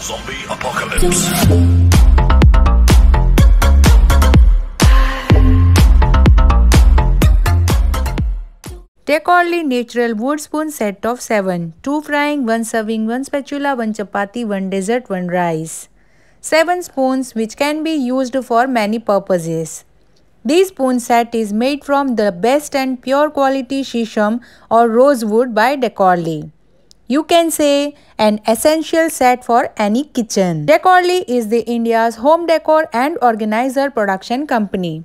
Zombie apocalypse. Decorly natural wood spoon set of 7. 2 frying, 1 serving, 1 spatula, 1 chapati, 1 dessert, 1 rice. 7 spoons which can be used for many purposes. This spoon set is made from the best and pure quality shisham or rosewood by Decorly. You can say an essential set for any kitchen. Decorly is the India's home decor and organizer production company.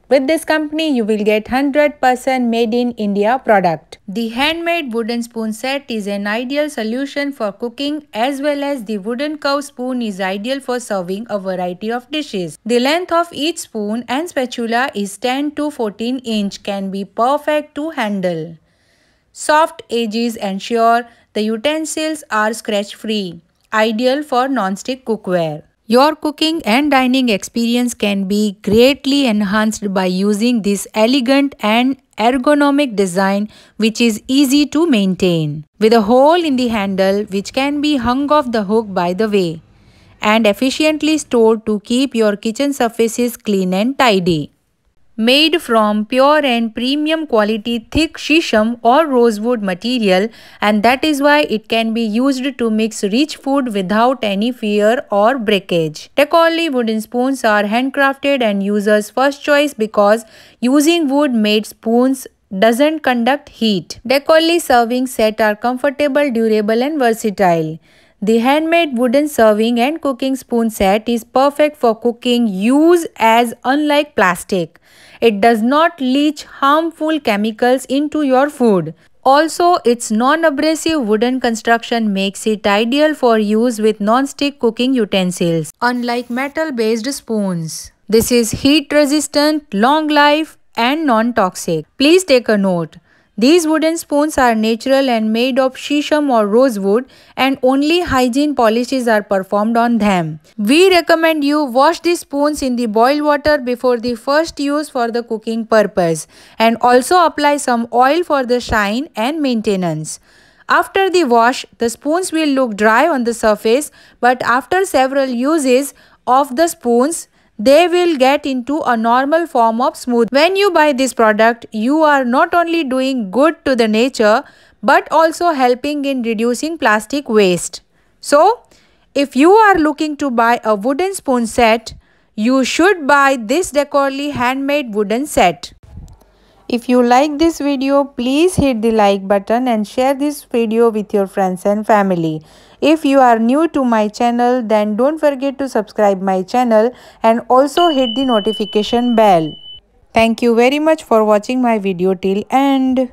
With this company, you will get 100% made in India product. The handmade wooden spoon set is an ideal solution for cooking, as well as the wooden curved spoon is ideal for serving a variety of dishes. The length of each spoon and spatula is 10 to 14 inch, can be perfect to handle. Soft edges ensure the utensils are scratch-free, ideal for non-stick cookware. Your cooking and dining experience can be greatly enhanced by using this elegant and ergonomic design, which is easy to maintain, with a hole in the handle which can be hung off the hook by the way, and efficiently stored to keep your kitchen surfaces clean and tidy. Made from pure and premium quality thick shisham or rosewood material, and that is why it can be used to mix rich food without any fear or breakage. Decorly wooden spoons are handcrafted and users' first choice because using wood-made spoons doesn't conduct heat. Decorly serving set are comfortable, durable and versatile. The handmade wooden serving and cooking spoon set is perfect for cooking use as unlike plastic. It does not leach harmful chemicals into your food. Also, its non-abrasive wooden construction makes it ideal for use with non-stick cooking utensils, unlike metal-based spoons. This is heat-resistant, long-life and non-toxic. Please take a note. These wooden spoons are natural and made of shisham or rosewood, and only hygiene polishes are performed on them. We recommend you wash these spoons in the boiled water before the first use for the cooking purpose, and also apply some oil for the shine and maintenance. After the wash, the spoons will look dry on the surface, but after several uses of the spoons, they will get into a normal form of smooth. When you buy this product, you are not only doing good to the nature but also helping in reducing plastic waste. So, if you are looking to buy a wooden spoon set, you should buy this Decorly handmade wooden set. If you like this video, please hit the like button and share this video with your friends and family. If you are new to my channel, then don't forget to subscribe my channel and also hit the notification bell. Thank you very much for watching my video till end.